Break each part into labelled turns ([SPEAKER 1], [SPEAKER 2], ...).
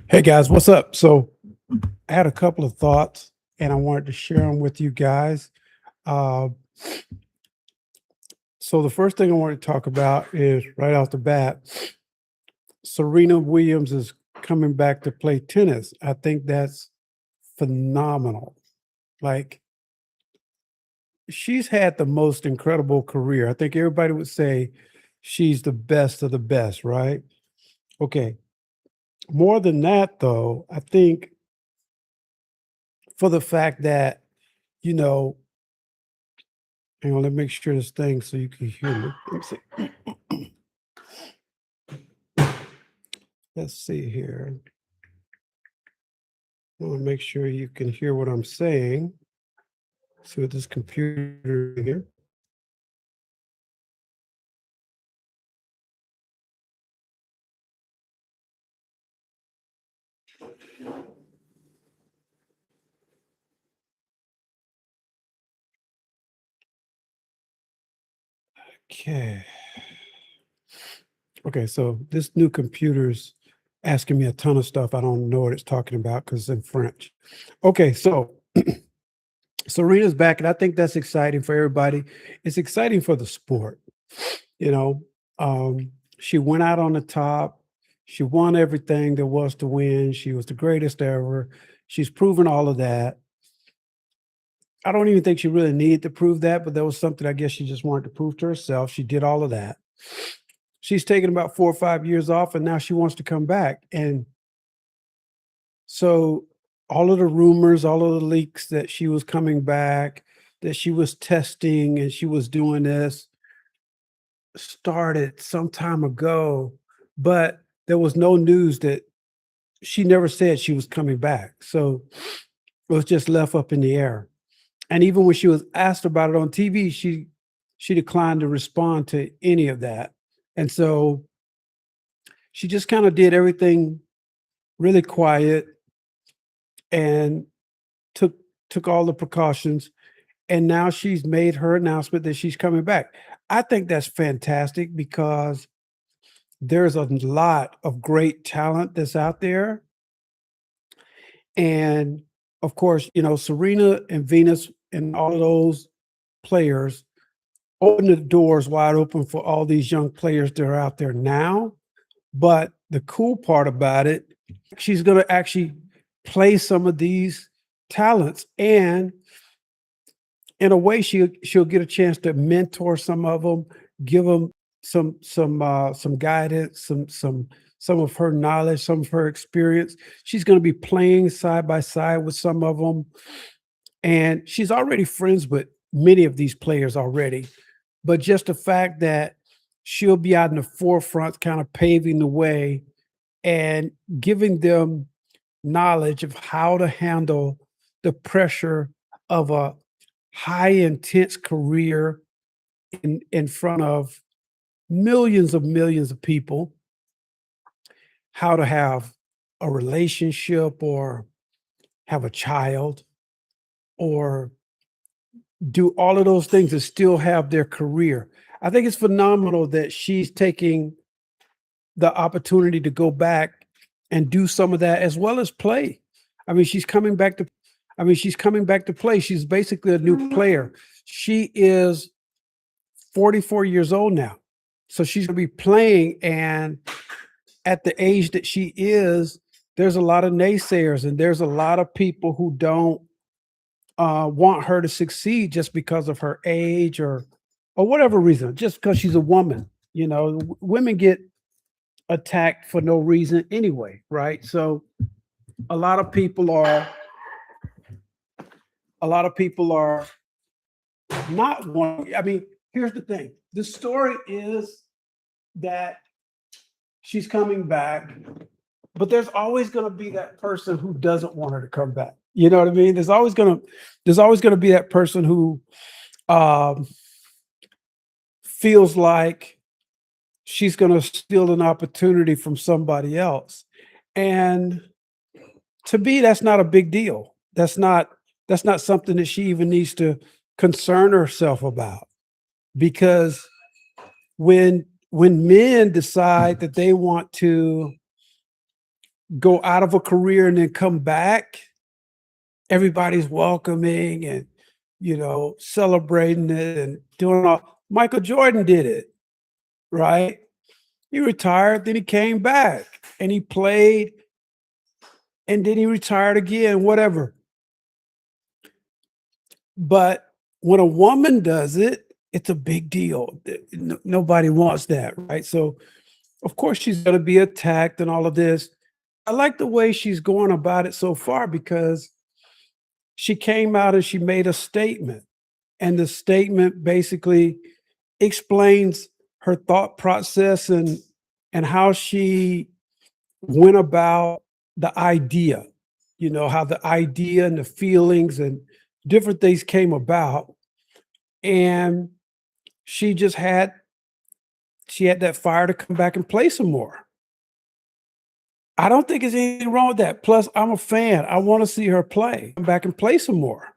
[SPEAKER 1] Hey guys, what's up? So I had a couple of thoughts and I wanted to share them with you guys. Uh, so the first thing I want to talk about is right off the bat, Serena Williams is coming back to play tennis. I think that's phenomenal. Like she's had the most incredible career. I think everybody would say she's the best of the best, right? Okay. More than that, though, I think for the fact that, you know, hang on, let me make sure this thing so you can hear me. Let me see. Let's see here. I want to make sure you can hear what I'm saying. See what this computer here. Okay. Okay, so this new computer's asking me a ton of stuff. I don't know what it's talking about because it's in French. Okay, so Serena's back, and I think that's exciting for everybody. It's exciting for the sport. You know, she went out on the top. She won everything there was to win. She was the greatest ever. She's proven all of that. I don't even think she really needed to prove that, but that was something I guess she just wanted to prove to herself. She did all of that. She's taken about 4 or 5 years off, and now she wants to come back. And so all of the rumors, all of the leaks that she was coming back, that she was testing and she was doing this started some time ago, but there was no news that she never said she was coming back. So it was just left up in the air. And even when she was asked about it on TV, she declined to respond to any of that. And so she just kind of did everything really quiet and took took all the precautions. And now she's made her announcement that she's coming back. I think that's fantastic because there's a lot of great talent that's out there. And of course, Serena and Venus and all of those players open the doors wide open for all these young players that are out there now. But the cool part about it, she's going to actually play some of these talents, and in a way, she'll get a chance to mentor some of them, give them some guidance, some of her knowledge, some of her experience. She's going to be playing side by side with some of them, and she's already friends with many of these players already. But just the fact that she'll be out in the forefront, kind of paving the way and giving them knowledge of how to handle the pressure of a high intense career in front of millions of people, how to have a relationship or have a child or do all of those things and still have their career. I think it's phenomenal that she's taking the opportunity to go back and do some of that as well as play. I mean, she's coming back to play. She's basically a new player. She is 44 years old now. So she's going to be playing, and at the age that she is, there's a lot of naysayers and there's a lot of people who don't want her to succeed just because of her age or whatever reason, just because she's a woman. Women get attacked for no reason anyway, right? So a lot of people are a lot of people are not wanting. I mean, here's the thing. The story is that she's coming back, but there's always going to be that person who doesn't want her to come back. You know what I mean? There's always going to be that person who um, feels like she's going to steal an opportunity from somebody else. And to me, that's not a big deal. That's not something that she even needs to concern herself about, because when when men decide that they want to go out of a career and then come back, everybody's welcoming and, celebrating it and doing all. Michael Jordan did it, right? He retired, then he came back and he played, and then he retired again, whatever. But when a woman does it, it's a big deal. Nobody wants that, right? So, of course, she's going to be attacked and all of this. I like the way she's going about it so far because she came out and she made a statement. And the statement basically explains her thought process and how she went about the idea, how the idea and the feelings and different things came about. And she had that fire to come back and play some more. I don't think there's anything wrong with that. Plus, I'm a fan. I want to see her play. Come back and play some more.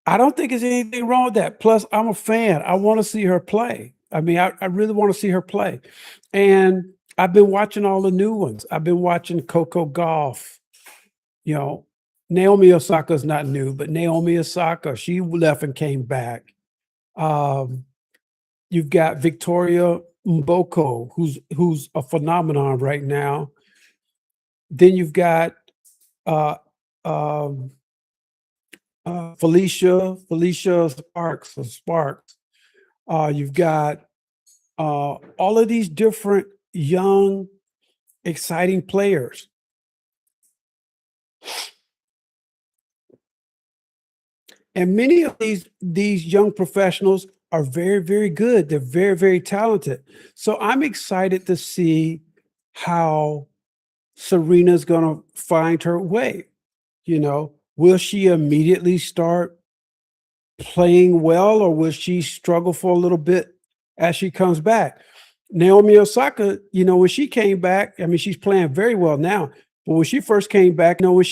[SPEAKER 1] I don't think there's anything wrong with that. Plus, I'm a fan. I want to see her play. I mean, I really want to see her play. And I've been watching all the new ones. I've been watching Coco Gauff. Naomi Osaka's not new, but Naomi Osaka, she left and came back. You've got Victoria Mboko, who's a phenomenon right now. Then you've got Felicia Sparks. You've got all of these different young, exciting players. And many of these young professionals are very, very good. They're very, very talented. So I'm excited to see how Serena's going to find her way. Will she immediately start playing well, or will she struggle for a little bit as she comes back? Naomi Osaka, when she came back, I mean, she's playing very well now. But when she first came back, I mean,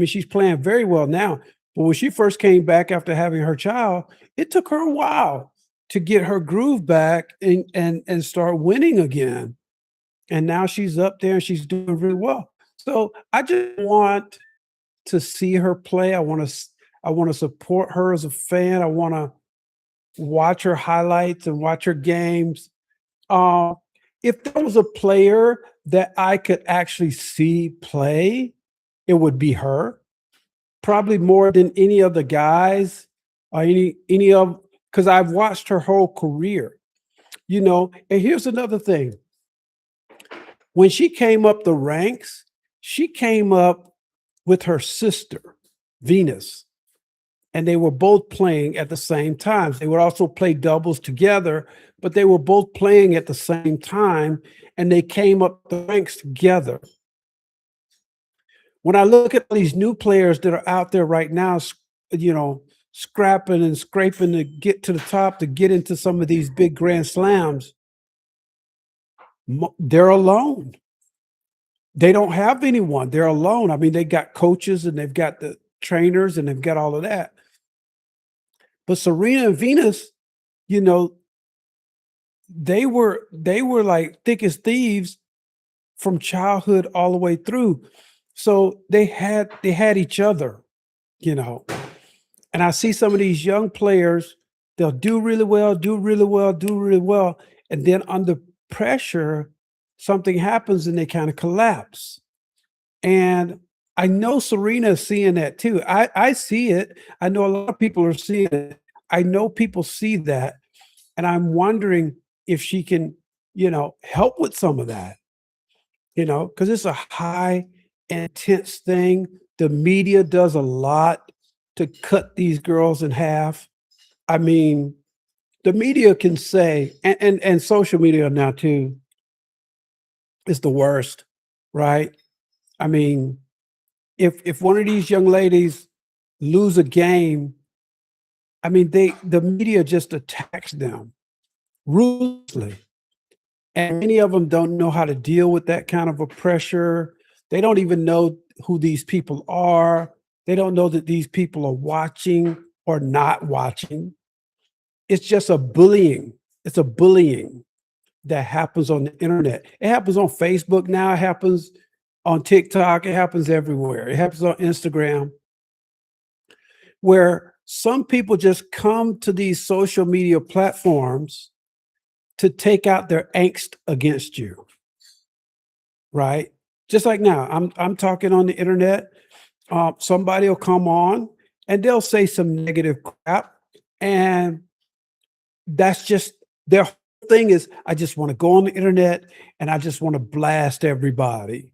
[SPEAKER 1] she's playing very well now. But when she first came back after having her child, it took her a while to get her groove back and start winning again. And now she's up there and she's doing really well. So I just want to see her play. I want to support her as a fan. I want to watch her highlights and watch her games. If there was a player that I could actually see play, it would be her. Probably more than any of the guys, or any of, because I've watched her whole career. And here's another thing. When she came up the ranks, she came up with her sister, Venus, and they were both playing at the same time. They would also play doubles together, but they were both playing at the same time, and they came up the ranks together. When I look at these new players that are out there right now, scrapping and scraping to get to the top, to get into some of these big grand slams, they're alone. They don't have anyone. They're alone. I mean, they got coaches and they've got the trainers and they've got all of that. But Serena and Venus, they were like thick as thieves from childhood all the way through. So they had each other, And I see some of these young players, they'll do really well. And then under pressure, something happens and they kind of collapse. And I know Serena is seeing that too. I see it. I know a lot of people are seeing it. I know people see that. And I'm wondering if she can, help with some of that, because it's a high intense thing. The media does a lot to cut these girls in half. I mean, the media can say, and social media now too, is the worst, right? I mean, if one of these young ladies lose a game, I mean, the media just attacks them ruthlessly. And many of them don't know how to deal with that kind of a pressure. They don't even know who these people are. They don't know that these people are watching or not watching. It's just a bullying. It's a bullying that happens on the internet. It happens on Facebook now. It happens on TikTok. It happens everywhere. It happens on Instagram, where some people just come to these social media platforms to take out their angst against you, right? Just like now, I'm talking on the internet. Somebody will come on and they'll say some negative crap, and that's just their whole thing is, I just want to go on the internet and I just want to blast everybody.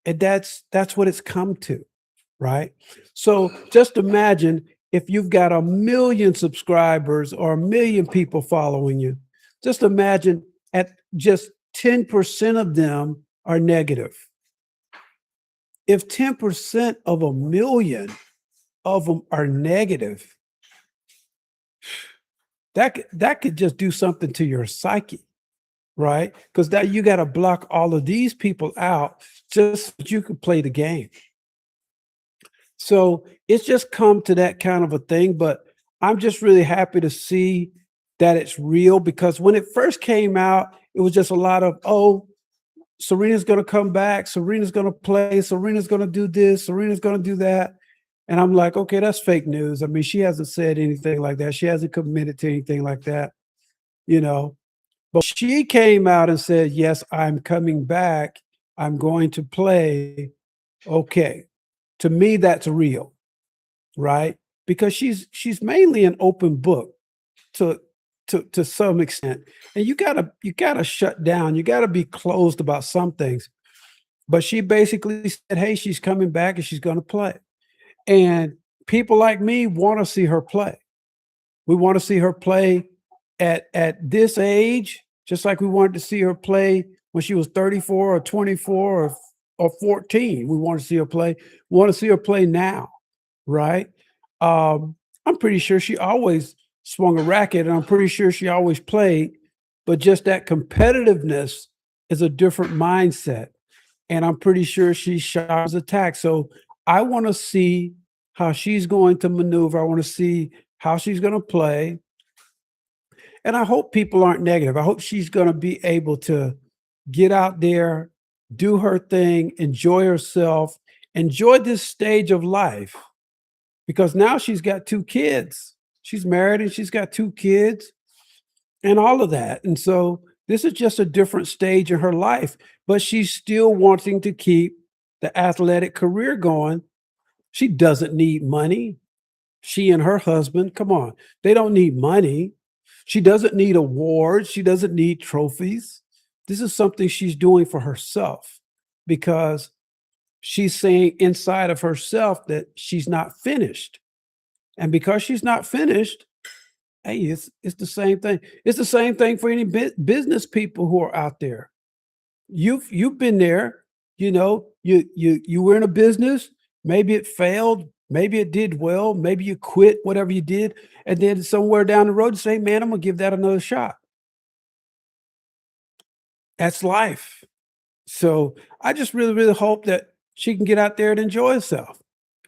[SPEAKER 1] And that's what it's come to, right? So just imagine if you've got 1 million subscribers or 1 million people following you. Just imagine at just 10% of them are negative. If 10% of 1 million of them are negative, that could just do something to your psyche, right? Because that you got to block all of these people out just so that you can play the game. So it's just come to that kind of a thing, but I'm just really happy to see that it's real, because when it first came out, it was just a lot of, oh, Serena's going to come back, Serena's going to play, Serena's going to do this, Serena's going to do that. And I'm like, okay, that's fake news. I mean, she hasn't said anything like that. She hasn't committed to anything like that, you know. But she came out and said, yes, I'm coming back. I'm going to play. Okay. To me, that's real, right? Because she's mainly an open book to some extent. And you gotta shut down. You gotta be closed about some things. But she basically said, hey, she's coming back and she's gonna play. And people like me want to see her play. We want to see her play at this age, just like we wanted to see her play when she was 34 or 24 or 14. We want to see her play. We want to see her play now, right? I'm pretty sure she always swung a racket, and I'm pretty sure she always played, but just that competitiveness is a different mindset. And I'm pretty sure she shot attack. So I want to see how she's going to maneuver. I want to see how she's going to play. And I hope people aren't negative. I hope she's going to be able to get out there, do her thing, enjoy herself, enjoy this stage of life. Because now she's got 2 kids. She's married and she's got 2 kids and all of that. And so this is just a different stage in her life, but she's still wanting to keep the athletic career going. She doesn't need money. She and her husband, come on, they don't need money. She doesn't need awards. She doesn't need trophies. This is something she's doing for herself, because she's saying inside of herself that she's not finished. And because she's not finished, hey, it's the same thing. It's the same thing for any business people who are out there. You've been there, you know, you were in a business, maybe it failed, maybe it did well, maybe you quit, whatever you did, and then somewhere down the road you say, man, I'm gonna give that another shot. That's life. So I just really, really hope that she can get out there and enjoy herself.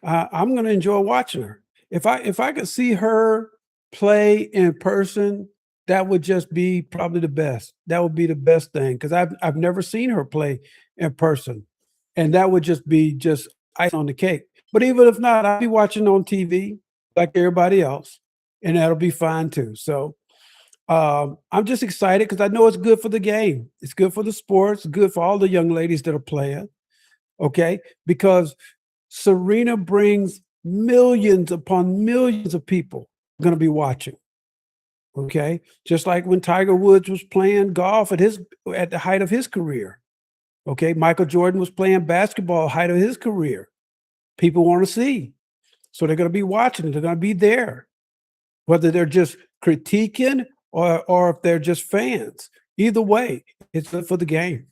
[SPEAKER 1] I'm going to enjoy watching her. If I could see her play in person, that would just be probably the best. That would be the best thing, because I've never seen her play in person, and that would just be just ice on the cake. But even if not, I'll be watching on TV like everybody else, and that'll be fine too. So I'm just excited because I know it's good for the game. It's good for the sports, good for all the young ladies that are playing. Okay. Because Serena brings millions upon millions of people going to be watching. Okay. Just like when Tiger Woods was playing golf at the height of his career. Okay. Michael Jordan was playing basketball, height of his career. People want to see. So they're going to be watching. They're going to be there. Whether they're just critiquing or if they're just fans. Either way, it's good for the game.